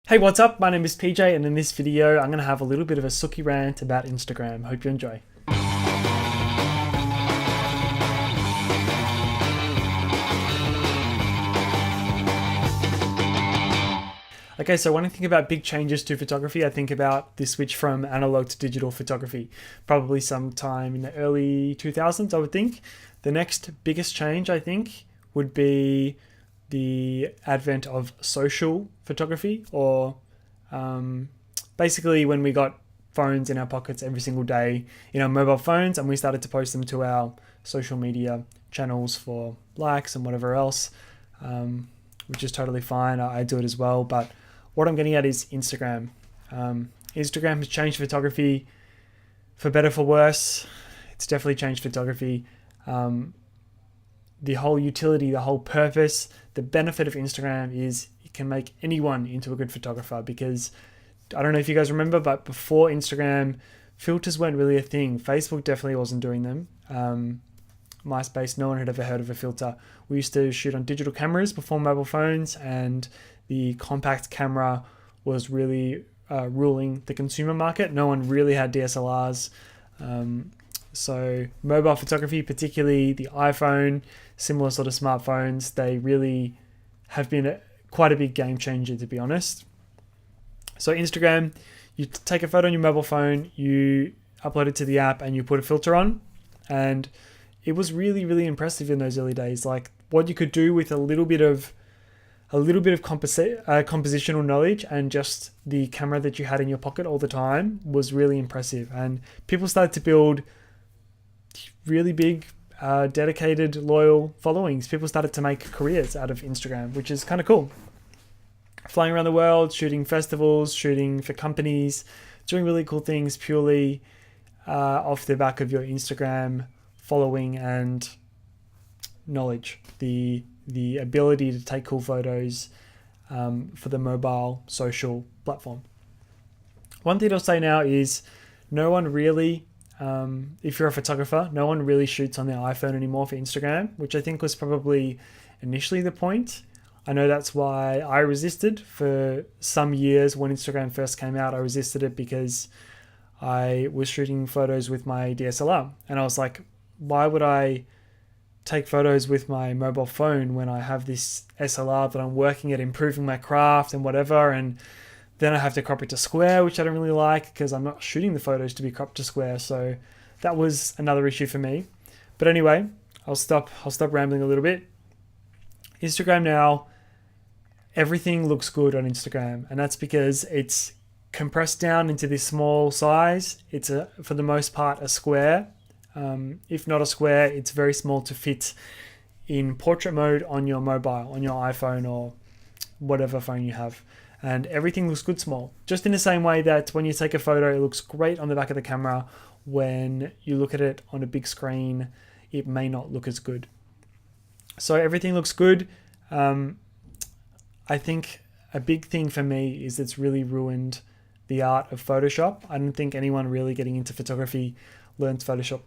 Hey, what's up? My name is PJ, and in this video, I'm going to have a little bit of a sookie rant about Instagram. Hope you enjoy. Okay, so when I think about big changes to photography, I think about the switch from analog to digital photography, probably sometime in the early 2000s, I would think. The next biggest change, I think, would be the advent of social photography, or basically when we got phones in our pockets every single day, our mobile phones, and we started to post them to our social media channels for likes and whatever else, which is totally fine. I do it as well, but what I'm getting at is Instagram. Instagram has changed photography for better, for worse. It's definitely changed photography. The whole utility, the whole purpose, the benefit of Instagram is it can make anyone into a good photographer, because I don't know if you guys remember, but before Instagram, filters weren't really a thing. Facebook definitely wasn't doing them. MySpace, no one had ever heard of a filter. We used to shoot on digital cameras before mobile phones, and the compact camera was really ruling the consumer market. No one really had DSLRs. So mobile photography, particularly the iPhone, similar sort of smartphones, they really have been quite a big game changer, to be honest. So Instagram, you take a photo on your mobile phone, you upload it to the app, and you put a filter on. And it was really, really impressive in those early days. Like what you could do with a little bit of compositional knowledge and just the camera that you had in your pocket all the time was really impressive. And people started to build really big, dedicated, loyal followings. People started to make careers out of Instagram, which is kind of cool. Flying around the world, shooting festivals, shooting for companies, doing really cool things purely off the back of your Instagram following and knowledge. The ability to take cool photos for the mobile social platform. One thing I'll say now is no one really, if you're a photographer, no one really shoots on their iPhone anymore for Instagram, which I think was probably initially the point. I know that's why I resisted for some years when Instagram first came out. I resisted it because I was shooting photos with my DSLR, and I was like, why would I take photos with my mobile phone when I have this SLR that I'm working at improving my craft and whatever, and then I have to crop it to square, which I don't really like because I'm not shooting the photos to be cropped to square. So that was another issue for me. But anyway, I'll stop rambling a little bit. Instagram now, everything looks good on Instagram, and that's because it's compressed down into this small size. It's for the most part a square. If not a square, it's very small to fit in portrait mode on your mobile, on your iPhone or whatever phone you have. And everything looks good small. Just in the same way that when you take a photo, it looks great on the back of the camera. When you look at it on a big screen, it may not look as good. So everything looks good. I think a big thing for me is it's really ruined the art of Photoshop. I don't think anyone really getting into photography learns Photoshop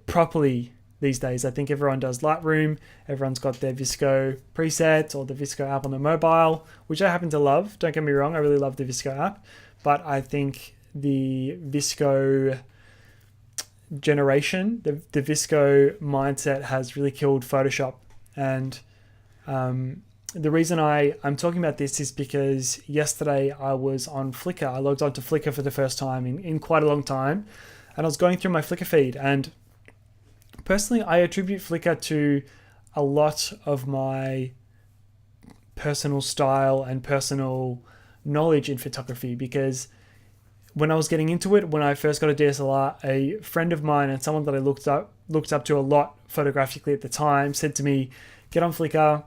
properly these days. I think everyone does Lightroom, everyone's got their VSCO preset or the VSCO app on the mobile, which I happen to love. Don't get me wrong, I really love the VSCO app, but I think the VSCO generation, the VSCO mindset has really killed Photoshop. And the reason I'm talking about this is because yesterday I was on Flickr. I logged onto Flickr for the first time in quite a long time. And I was going through my Flickr feed, and personally, I attribute Flickr to a lot of my personal style and personal knowledge in photography, because when I was getting into it, when I first got a DSLR, a friend of mine and someone that I looked up to a lot photographically at the time said to me, get on Flickr,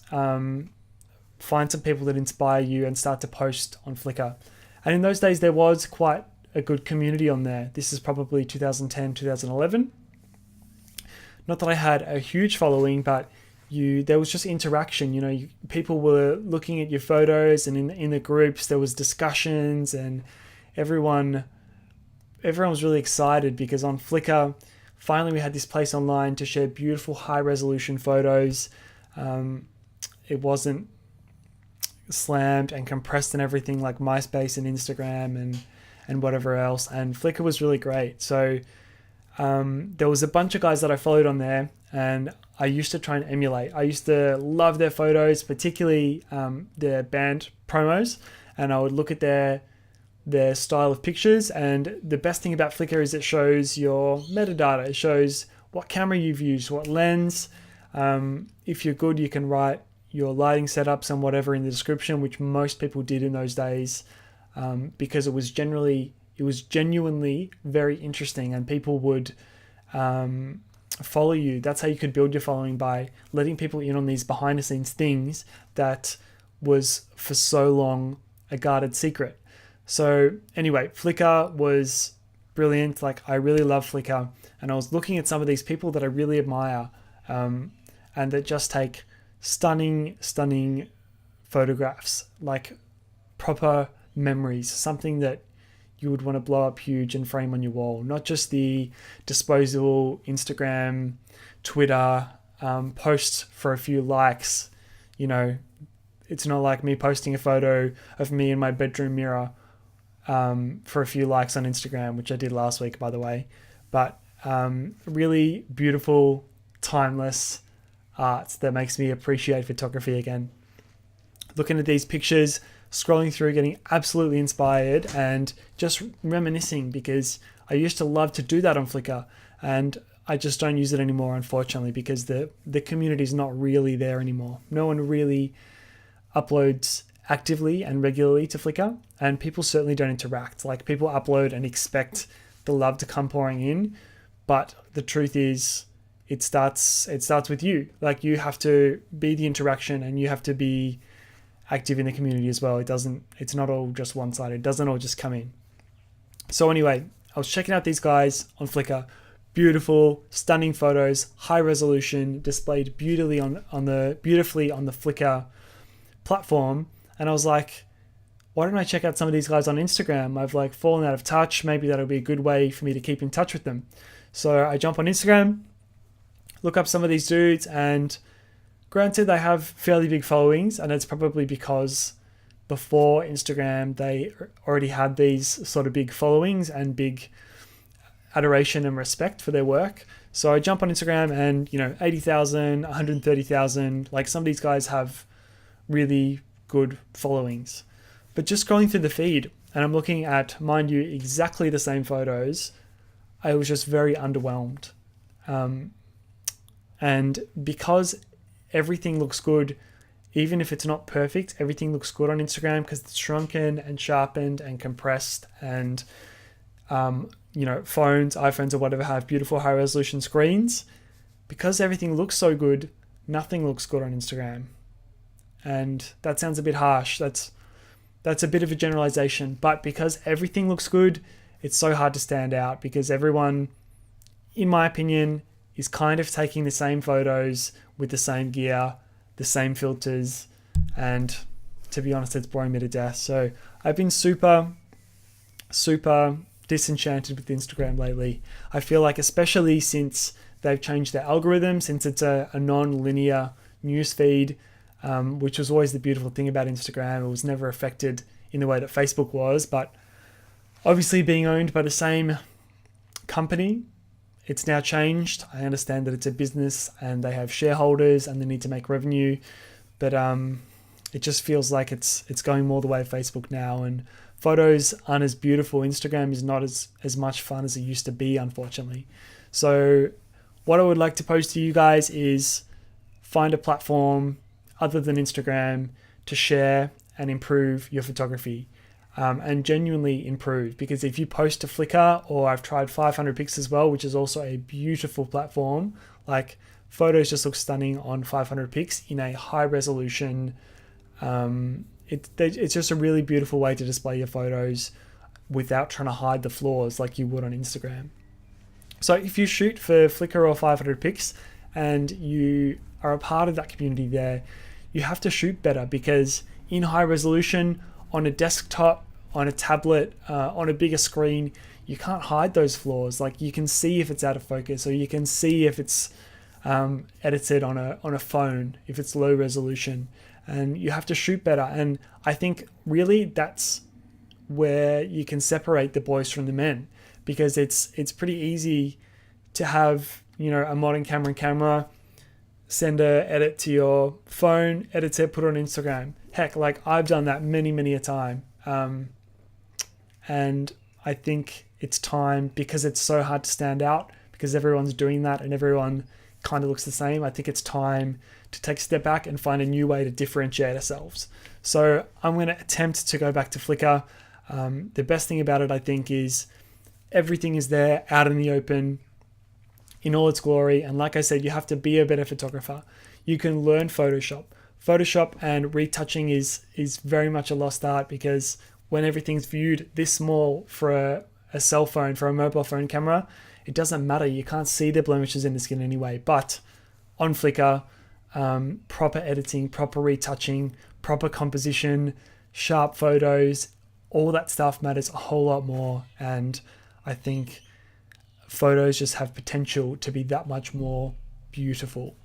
find some people that inspire you and start to post on Flickr. And in those days, there was quite a good community on there. This is probably 2010, 2011. Not that I had a huge following, but there was just interaction. People were looking at your photos, and in the groups there was discussions, and everyone was really excited because on Flickr, finally we had this place online to share beautiful high resolution photos. It wasn't slammed and compressed and everything like MySpace and Instagram and whatever else. And Flickr was really great. So there was a bunch of guys that I followed on there, and I used to try and emulate. I used to love their photos, particularly their band promos, and I would look at their style of pictures. And the best thing about Flickr is it shows your metadata. It shows what camera you've used, what lens. If you're good, you can write your lighting setups and whatever in the description, which most people did in those days, because it was genuinely very interesting, and people would follow you. That's how you could build your following, by letting people in on these behind the scenes things that was for so long a guarded secret. So anyway, Flickr was brilliant. Like, I really love Flickr, and I was looking at some of these people that I really admire, and that just take stunning photographs, like proper memories, something that you would want to blow up huge and frame on your wall, not just the disposable Instagram, Twitter posts for a few likes. You know, it's not like me posting a photo of me in my bedroom mirror for a few likes on Instagram, which I did last week, by the way. But really beautiful, timeless art that makes me appreciate photography again. Looking at these pictures, scrolling through, getting absolutely inspired, and just reminiscing, because I used to love to do that on Flickr, and I just don't use it anymore, unfortunately, because the community is not really there anymore. No one really uploads actively and regularly to Flickr, and people certainly don't interact. Like, people upload and expect the love to come pouring in, but the truth is, it starts with you. Like, you have to be the interaction, and you have to be active in the community as well. It's not all just one-sided. It doesn't all just come in. So anyway, I was checking out these guys on Flickr. Beautiful, stunning photos, high resolution, displayed beautifully on the Flickr platform. And I was like, why don't I check out some of these guys on Instagram? I've like fallen out of touch. Maybe that'll be a good way for me to keep in touch with them. So I jump on Instagram, look up some of these dudes, and granted, they have fairly big followings, and it's probably because before Instagram, they already had these sort of big followings and big adoration and respect for their work. So I jump on Instagram and, 80,000, 130,000, like some of these guys have really good followings. But just scrolling through the feed, and I'm looking at, mind you, exactly the same photos, I was just very underwhelmed. And because everything looks good, even if it's not perfect, everything looks good on Instagram because it's shrunken and sharpened and compressed, and iPhones or whatever have beautiful high resolution screens. Because everything looks so good, nothing looks good on Instagram. And that sounds a bit harsh. That's a bit of a generalization, but because everything looks good, it's so hard to stand out, because everyone, in my opinion, is kind of taking the same photos with the same gear, the same filters, and to be honest, it's boring me to death. So I've been super disenchanted with Instagram lately. I feel like, especially since they've changed their algorithm, since it's a non-linear news feed, which was always the beautiful thing about Instagram. It was never affected in the way that Facebook was, but obviously being owned by the same company, it's now changed. I understand that it's a business and they have shareholders and they need to make revenue, but it just feels like it's going more the way of Facebook now, and photos aren't as beautiful. Instagram is not as much fun as it used to be, unfortunately. So what I would like to pose to you guys is find a platform other than Instagram to share and improve your photography, and genuinely improve. Because if you post to Flickr, or I've tried 500 Pics as well, which is also a beautiful platform, like photos just look stunning on 500 Pics in a high resolution. It's just a really beautiful way to display your photos without trying to hide the flaws like you would on Instagram. So if you shoot for Flickr or 500 Pics and you are a part of that community there, you have to shoot better, because in high resolution, on a desktop, on a tablet, on a bigger screen, you can't hide those flaws. Like, you can see if it's out of focus, or you can see if it's edited on a phone, if it's low resolution. and you have to shoot better. And I think really that's where you can separate the boys from the men, because it's pretty easy to have, a modern camera, send a edit to your phone, edit it, put it on Instagram. Heck, like I've done that many a time. And I think it's time, because it's so hard to stand out, because everyone's doing that and everyone kind of looks the same. I think it's time to take a step back and find a new way to differentiate ourselves. So I'm going to attempt to go back to Flickr. The best thing about it, I think, is everything is there out in the open in all its glory. And like I said, you have to be a better photographer. You can learn Photoshop. Photoshop and retouching is very much a lost art, because when everything's viewed this small for a cell phone, for a mobile phone camera, it doesn't matter. You can't see the blemishes in the skin anyway. But on Flickr, proper editing, proper retouching, proper composition, sharp photos, all that stuff matters a whole lot more. And I think photos just have potential to be that much more beautiful,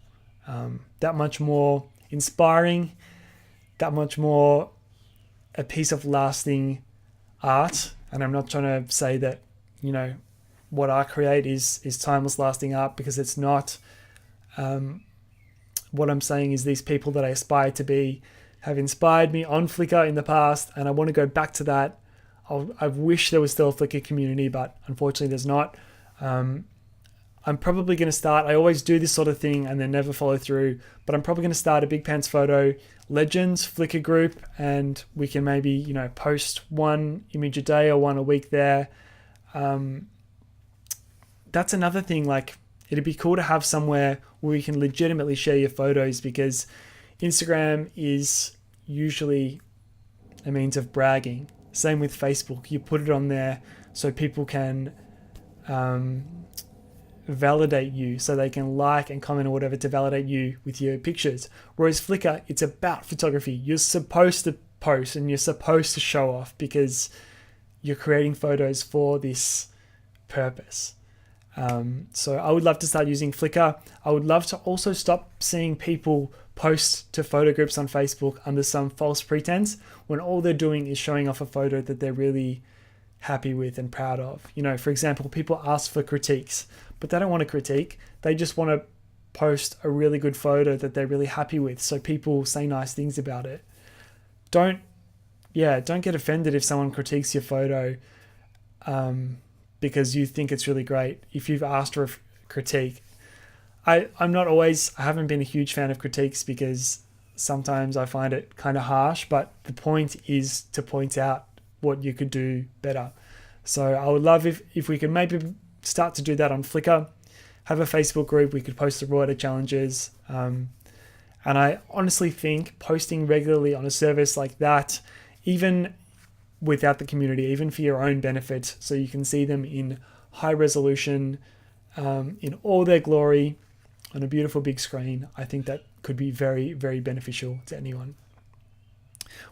that much more inspiring, that much more a piece of lasting art. And I'm not trying to say that, what I create is timeless lasting art, because it's not. What I'm saying is these people that I aspire to be have inspired me on Flickr in the past, and I want to go back to that. I wish there was still a Flickr community, but unfortunately there's not. I'm probably going to start, I always do this sort of thing and then never follow through, but I'm probably going to start a Big Pants Photo Legends Flickr group, and we can maybe, post one image a day or one a week there. That's another thing, like it'd be cool to have somewhere where you can legitimately share your photos, because Instagram is usually a means of bragging. Same with Facebook. You put it on there so people can validate you, so they can like and comment or whatever to validate you with your pictures. Whereas Flickr, it's about photography. You're supposed to post and you're supposed to show off, because you're creating photos for this purpose. So I would love to start using Flickr. I would love to also stop seeing people post to photo groups on Facebook under some false pretense, when all they're doing is showing off a photo that they're really happy with and proud of. For example, people ask for critiques, but they don't want to critique. They just want to post a really good photo that they're really happy with, so people say nice things about it. Don't get offended if someone critiques your photo because you think it's really great. If you've asked for a critique, I haven't been a huge fan of critiques, because sometimes I find it kind of harsh, but the point is to point out what you could do better. So I would love if we could maybe start to do that on Flickr, have a Facebook group, we could post the raw edit challenges. And I honestly think posting regularly on a service like that, even without the community, even for your own benefit, so you can see them in high resolution, in all their glory, on a beautiful big screen, I think that could be very, very beneficial to anyone.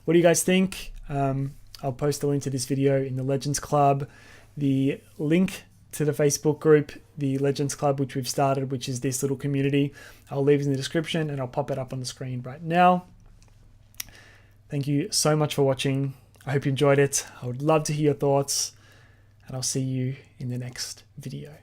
What do you guys think? I'll post the link to this video in the Legends Club, the link to the Facebook group, the Legends Club, which we've started, which is this little community. I'll leave it in the description and I'll pop it up on the screen right now. Thank you so much for watching. I hope you enjoyed it. I would love to hear your thoughts, and I'll see you in the next video.